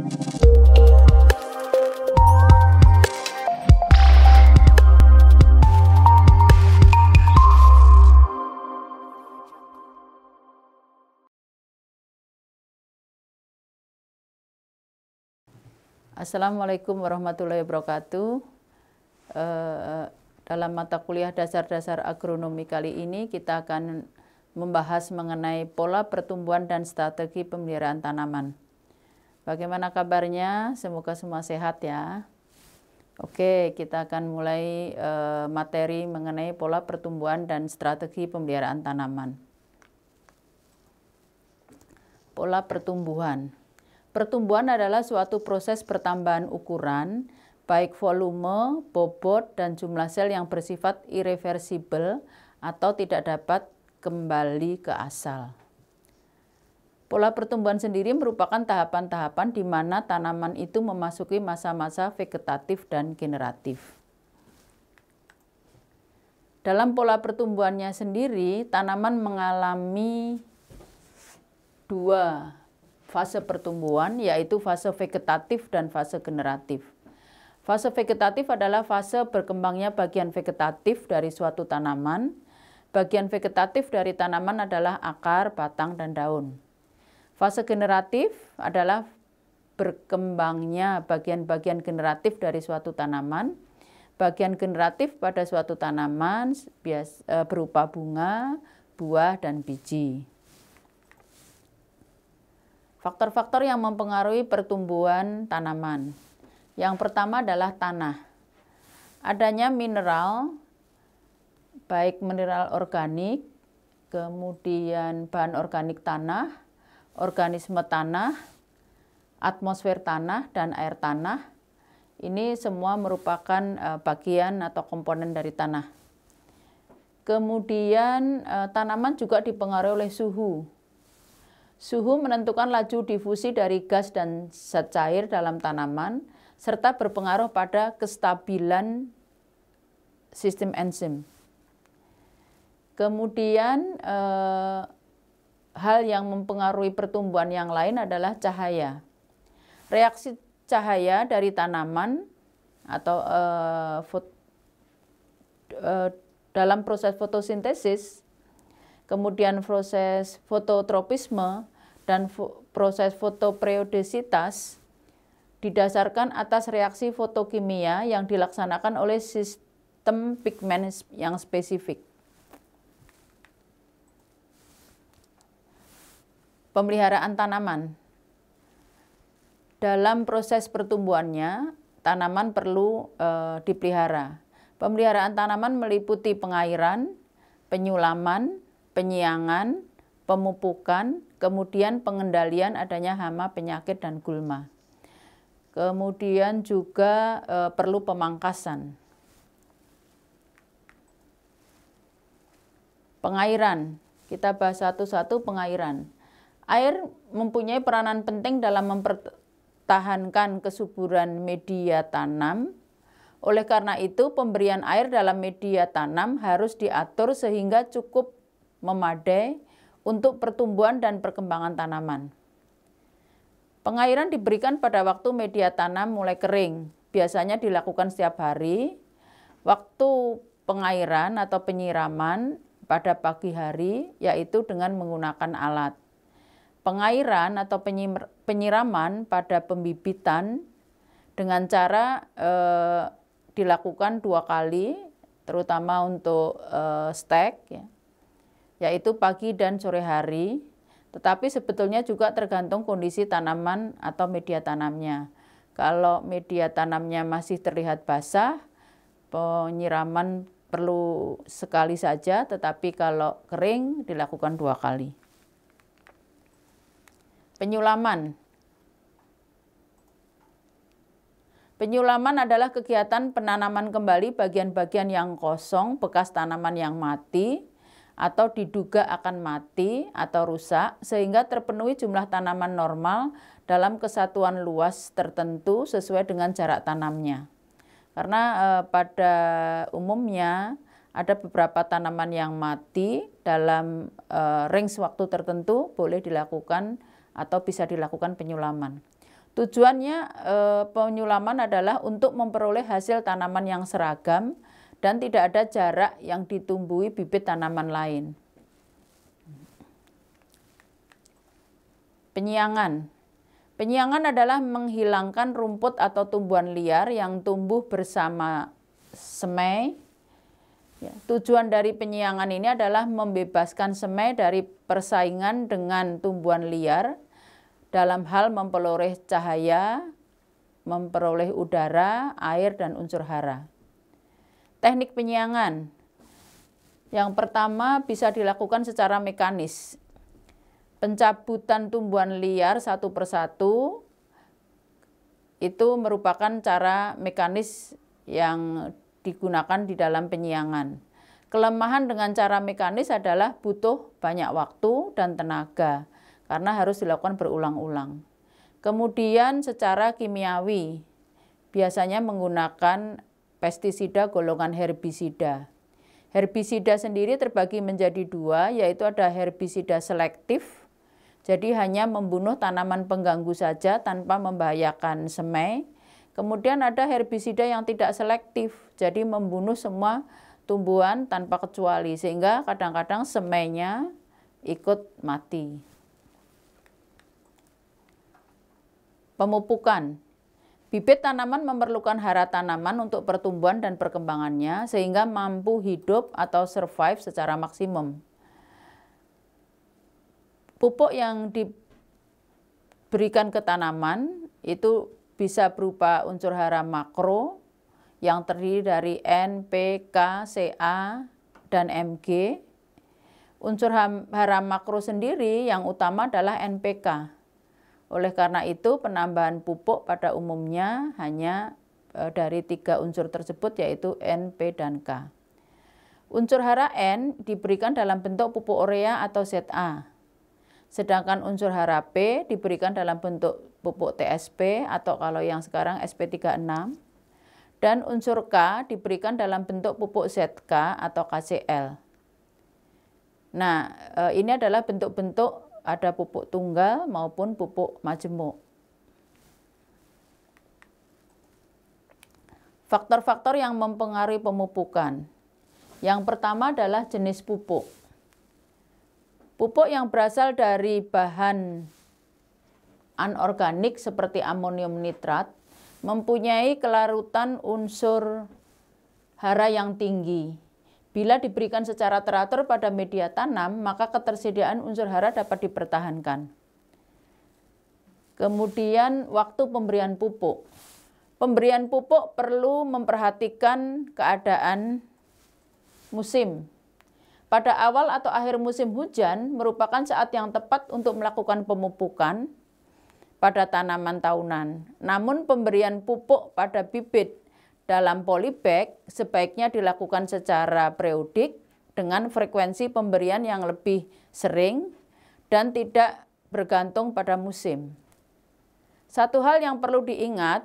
Assalamualaikum warahmatullahi wabarakatuh. Dalam mata kuliah dasar-dasar agronomi kali ini kita akan membahas mengenai pola pertumbuhan dan strategi pemeliharaan tanaman. Bagaimana kabarnya? Semoga semua sehat ya. Oke, kita akan mulai materi mengenai pola pertumbuhan dan strategi pemeliharaan tanaman. Pola pertumbuhan. Pertumbuhan adalah suatu proses pertambahan ukuran, baik volume, bobot, dan jumlah sel yang bersifat irreversibel atau tidak dapat kembali ke asal. Pola pertumbuhan sendiri merupakan tahapan-tahapan di mana tanaman itu memasuki masa-masa vegetatif dan generatif. Dalam pola pertumbuhannya sendiri, tanaman mengalami dua fase pertumbuhan, yaitu fase vegetatif dan fase generatif. Fase vegetatif adalah fase berkembangnya bagian vegetatif dari suatu tanaman. Bagian vegetatif dari tanaman adalah akar, batang, dan daun. Fase generatif adalah berkembangnya bagian-bagian generatif dari suatu tanaman. Bagian generatif pada suatu tanaman berupa bunga, buah, dan biji. Faktor-faktor yang mempengaruhi pertumbuhan tanaman. Yang pertama adalah tanah. Adanya mineral, baik mineral organik, kemudian bahan organik tanah, organisme tanah, atmosfer tanah, dan air tanah. Ini semua merupakan bagian atau komponen dari tanah. Kemudian tanaman juga dipengaruhi oleh suhu. Suhu menentukan laju difusi dari gas dan zat cair dalam tanaman, serta berpengaruh pada kestabilan sistem enzim. Kemudian hal yang mempengaruhi pertumbuhan yang lain adalah cahaya. Reaksi cahaya dari tanaman atau dalam proses fotosintesis, kemudian proses fototropisme, dan proses fotoperiodisitas didasarkan atas reaksi fotokimia yang dilaksanakan oleh sistem pigmen yang spesifik. Pemeliharaan tanaman. Dalam proses pertumbuhannya, tanaman perlu dipelihara. Pemeliharaan tanaman meliputi pengairan, penyulaman, penyiangan, pemupukan, kemudian pengendalian adanya hama, penyakit, dan gulma. Kemudian juga perlu pemangkasan. Pengairan, kita bahas satu-satu pengairan. Air mempunyai peranan penting dalam mempertahankan kesuburan media tanam. Oleh karena itu, pemberian air dalam media tanam harus diatur sehingga cukup memadai untuk pertumbuhan dan perkembangan tanaman. Pengairan diberikan pada waktu media tanam mulai kering, biasanya dilakukan setiap hari. Waktu pengairan atau penyiraman pada pagi hari, yaitu dengan menggunakan alat. Pengairan atau penyiraman pada pembibitan dengan cara dilakukan 2 kali, terutama untuk stek, yaitu pagi dan sore hari, tetapi sebetulnya juga tergantung kondisi tanaman atau media tanamnya. Kalau media tanamnya masih terlihat basah, penyiraman perlu sekali saja, tetapi kalau kering dilakukan 2 kali. Penyulaman. Penyulaman adalah kegiatan penanaman kembali bagian-bagian yang kosong, bekas tanaman yang mati, atau diduga akan mati atau rusak sehingga terpenuhi jumlah tanaman normal dalam kesatuan luas tertentu sesuai dengan jarak tanamnya. Karena pada umumnya ada beberapa tanaman yang mati dalam range waktu tertentu boleh dilakukan atau bisa dilakukan penyulaman. Tujuannya penyulaman adalah untuk memperoleh hasil tanaman yang seragam dan tidak ada jarak yang ditumbuhi bibit tanaman lain. Penyiangan. Penyiangan adalah menghilangkan rumput atau tumbuhan liar yang tumbuh bersama semai. Ya, tujuan dari penyiangan ini adalah membebaskan semai dari persaingan dengan tumbuhan liar dalam hal memperoleh cahaya, memperoleh udara, air, dan unsur hara. Teknik penyiangan. Yang pertama bisa dilakukan secara mekanis. Pencabutan tumbuhan liar satu persatu itu merupakan cara mekanis yang digunakan di dalam penyiangan. Kelemahan dengan cara mekanis adalah butuh banyak waktu dan tenaga karena harus dilakukan berulang-ulang. Kemudian secara kimiawi, biasanya menggunakan pestisida golongan herbisida. Herbisida sendiri terbagi menjadi dua, yaitu ada herbisida selektif, jadi hanya membunuh tanaman pengganggu saja tanpa membahayakan semai. Kemudian ada herbisida yang tidak selektif, jadi membunuh semua tumbuhan tanpa kecuali, sehingga kadang-kadang semainya ikut mati. Pemupukan. Bibit tanaman memerlukan hara tanaman untuk pertumbuhan dan perkembangannya sehingga mampu hidup atau survive secara maksimum. Pupuk yang diberikan ke tanaman itu bisa berupa unsur hara makro yang terdiri dari N, P, K, Ca, dan Mg. Unsur hara makro sendiri yang utama adalah NPK. Oleh karena itu, penambahan pupuk pada umumnya hanya dari 3 unsur tersebut, yaitu N, P, dan K. Unsur hara N diberikan dalam bentuk pupuk urea atau ZA. Sedangkan unsur hara P diberikan dalam bentuk pupuk TSP atau kalau yang sekarang SP36. Dan unsur K diberikan dalam bentuk pupuk ZK atau KCl. Nah, ini adalah bentuk-bentuk ada pupuk tunggal maupun pupuk majemuk. Faktor-faktor yang mempengaruhi pemupukan. Yang pertama adalah jenis pupuk. Pupuk yang berasal dari bahan anorganik seperti amonium nitrat mempunyai kelarutan unsur hara yang tinggi. Bila diberikan secara teratur pada media tanam, maka ketersediaan unsur hara dapat dipertahankan. Kemudian waktu pemberian pupuk. Pemberian pupuk perlu memperhatikan keadaan musim. Pada awal atau akhir musim hujan merupakan saat yang tepat untuk melakukan pemupukan pada tanaman tahunan. Namun pemberian pupuk pada bibit dalam polybag sebaiknya dilakukan secara periodik dengan frekuensi pemberian yang lebih sering dan tidak bergantung pada musim. Satu hal yang perlu diingat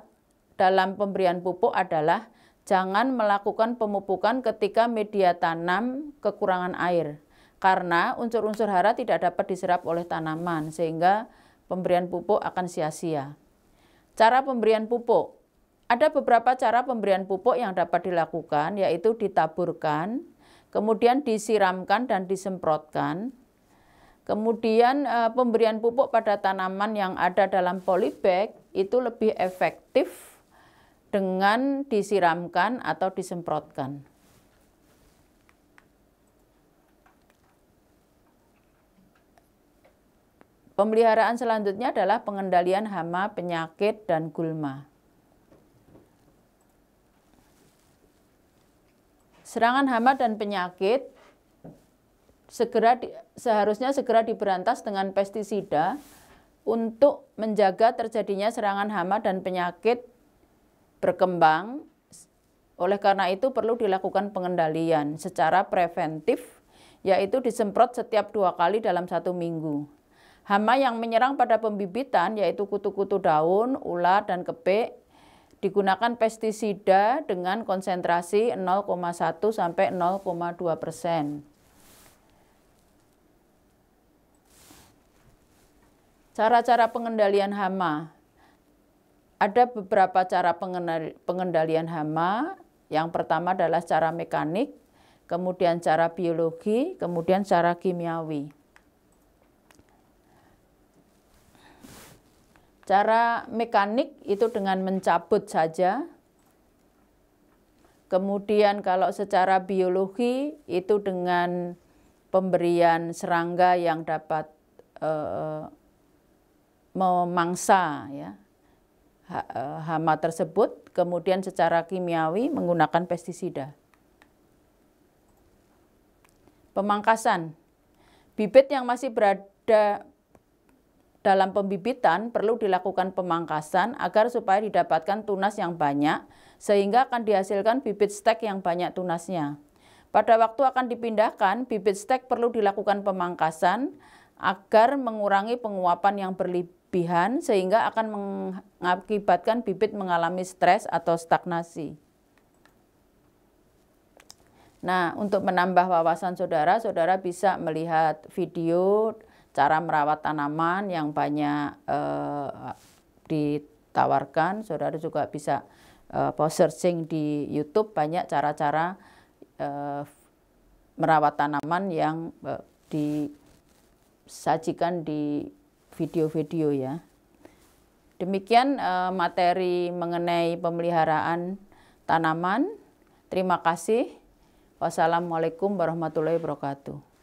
dalam pemberian pupuk adalah jangan melakukan pemupukan ketika media tanam kekurangan air, karena unsur-unsur hara tidak dapat diserap oleh tanaman sehingga pemberian pupuk akan sia-sia. Cara pemberian pupuk. Ada beberapa cara pemberian pupuk yang dapat dilakukan, yaitu ditaburkan, kemudian disiramkan dan disemprotkan. Kemudian pemberian pupuk pada tanaman yang ada dalam polybag itu lebih efektif dengan disiramkan atau disemprotkan. Pemeliharaan selanjutnya adalah pengendalian hama, penyakit, dan gulma. Serangan hama dan penyakit seharusnya segera diberantas dengan pestisida untuk menjaga terjadinya serangan hama dan penyakit berkembang. Oleh karena itu perlu dilakukan pengendalian secara preventif, yaitu disemprot setiap 2 kali dalam 1 minggu. Hama yang menyerang pada pembibitan yaitu kutu-kutu daun, ulat, dan kepik digunakan pestisida dengan konsentrasi 0,1 sampai 0,2%. Cara-cara pengendalian hama. Ada beberapa cara pengendalian hama. Yang pertama adalah cara mekanik, kemudian cara biologi, kemudian cara kimiawi. Cara mekanik itu dengan mencabut saja. Kemudian kalau secara biologi itu dengan pemberian serangga yang dapat memangsa ya, hama tersebut. Kemudian secara kimiawi menggunakan pestisida. Pemangkasan. Bibit yang masih berada dalam pembibitan perlu dilakukan pemangkasan agar supaya didapatkan tunas yang banyak, sehingga akan dihasilkan bibit stek yang banyak tunasnya. Pada waktu akan dipindahkan, bibit stek perlu dilakukan pemangkasan agar mengurangi penguapan yang berlebihan, sehingga akan mengakibatkan bibit mengalami stres atau stagnasi. Nah, untuk menambah wawasan saudara, saudara bisa melihat video cara merawat tanaman yang banyak ditawarkan. Saudara juga bisa searching di YouTube, banyak cara-cara merawat tanaman yang disajikan di video-video ya. Demikian materi mengenai pemeliharaan tanaman. Terima kasih. Wassalamualaikum warahmatullahi wabarakatuh.